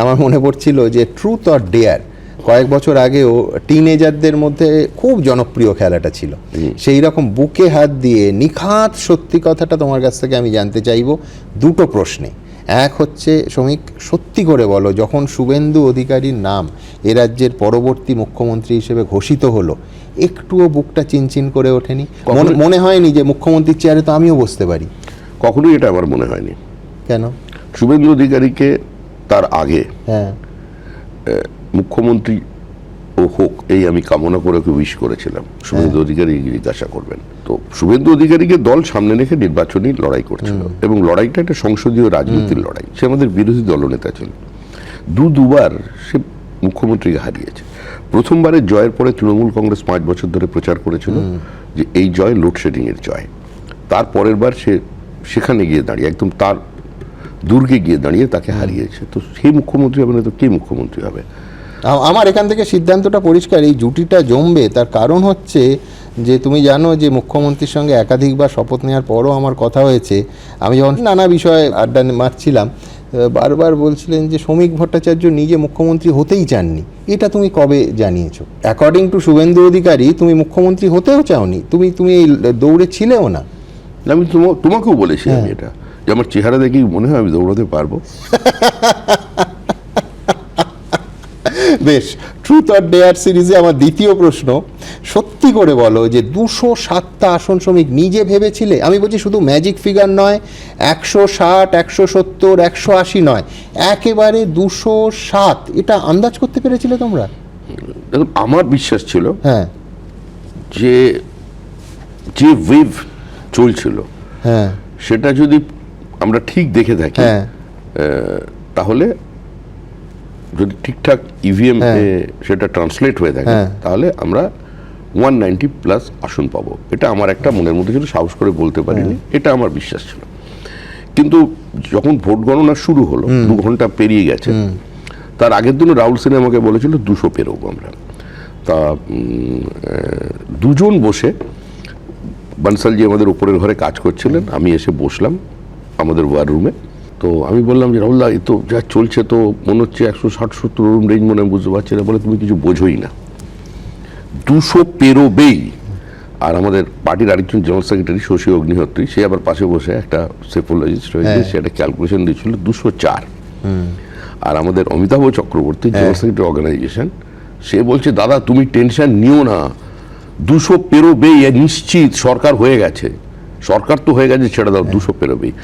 আমার মনে পড়ছিল যে ট্রুথ অর ডেয়ার কয়েক বছর আগেও টিনেজারদের মধ্যে খুব জনপ্রিয় খেলাটা ছিল। সেই রকম বুকে হাত দিয়ে নিখাত সত্যি কথাটা তোমার কাছ থেকে আমি জানতে চাইব দুটো প্রশ্নে। এক হচ্ছে, শ্রমিক সত্যি করে বলো, যখন শুভেন্দু অধিকারীর নাম এ রাজ্যের পরবর্তী মুখ্যমন্ত্রী হিসেবে ঘোষিত হলো, একটুও বুকটা চিনচিন করে ওঠেনি? মনে হয়নি যে মুখ্যমন্ত্রীর চেয়ারে তো আমিও বসতে পারি? কখনোই এটা আমার মনে হয়নি। কেন? শুভেন্দু অধিকারীকে তার আগে হ্যাঁ, মুখ্যমন্ত্রী ও হোক এই আমি কামনা করে ওকে উইশ করেছিলাম। শুভেন্দু অধিকারী জিজ্ঞাসা করবেন তো, শুভেন্দু অধিকারীকে দল সামনে রেখে নির্বাচনী লড়াই করছিল এবং লড়াইটা একটা সংসদীয় রাজনীতির লড়াই। সে আমাদের বিরোধী দলনেতা ছিল, দুবার সে মুখ্যমন্ত্রীকে হারিয়েছে। প্রথমবারের জয়ের পরে তৃণমূল কংগ্রেস 5 বছর ধরে প্রচার করেছিল যে এই জয় লোডশেডিং এর জয়। তার পরের বার সে সেখানে গিয়ে দাঁড়িয়ে একদম তার দুর্গে গিয়ে দাঁড়িয়ে তাকে হারিয়েছে। তো সেই মুখ্যমন্ত্রী হবে না তো কে মুখ্যমন্ত্রী হবে? আমার এখান থেকে সিদ্ধান্তটা পরিষ্কার, এই জুটিটা জমবে। তার কারণ হচ্ছে যে তুমি জানো যে মুখ্যমন্ত্রীর সঙ্গে একাধিকবার শপথ নেওয়ার পরও আমার কথা হয়েছে, আমি যখন নানা বিষয়ে আড্ডা মারছিলাম, বারবার বলছিলেন যে শ্রমিক ভট্টাচার্য নিজে মুখ্যমন্ত্রী হতেই চাননি। এটা তুমি কবে জানিয়েছো? অ্যাকর্ডিং টু শুভেন্দু অধিকারী তুমি মুখ্যমন্ত্রী হতেও চাওনি, তুমি এই দৌড়ে ছিলেও না। আমি তোমাকেও বলেছি আমি এটা, যে আমার চেহারা দেখেই মনে হয় আমি দৌড়াতে পারবো। বেশ, ট্রুথ অর ডেয়ার সিরিজে আমার দ্বিতীয় প্রশ্ন, সত্যি করে বলো যে 207টা আসন শ্রমিক নিজে ভেবেছিলে? আমি বলছি শুধু ম্যাজিক ফিগার নয়, 160, 170, 180 নয়, একেবারে 207। এটা আন্দাজ করতে পেরেছিলে তোমরা? দেখুন, আমার বিশ্বাস ছিল হ্যাঁ, যে যে ওয়েভ চলছিল হ্যাঁ, সেটা যদি আমরা ঠিক দেখে থাকি, হ্যাঁ, তাহলে যদি ঠিকঠাক ইভিএম সেটা ট্রান্সলেট হয়ে থাকে, তাহলে আমরা 190+ আসন পাবো। এটা আমার একটা মনের মধ্যে ছিল, সাহস করে বলতে পারিনি, এটা আমার বিশ্বাস ছিল। কিন্তু যখন ভোট গণনা শুরু হলো, 2 ঘন্টা পেরিয়ে গেছে, তার আগের দিনও রাহুল সিনহা আমাকে বলেছিল 200 পেরোবো আমরা। তা দুজন বসে, বানসালজি আমাদের উপরের ঘরে কাজ করছিলেন, আমি এসে বসলাম আমাদের ওয়ার রুমে। তো আমি বললাম যে রাহুল দা, এ তো যা চলছে তো মনে হচ্ছে 160-70 রুম রেঞ্জ মনে হয়, বুঝতে পারছি না। বলে তুমি কিছু বোঝোই না, 200 পেরোবেই। আর আমাদের পার্টির আরেকজন জেনারেল সেক্রেটারি শশী অগ্নিহোত্রী, সে আবার পাশে বসে একটা সেফোলজিস্ট হয়েছে, সে একটা ক্যালকুলেশন দিয়েছিল 204। আর আমাদের Amitabh Chakraborty, general secretary organisation, সে বলছে দাদা তুমি টেনশন নিও না, 200 পেরোবেই, নিশ্চিত, সরকার হয়ে গেছে, সরকার তো হয়ে গেছে, ছেড়ে দাও, 200 পেরোবেই।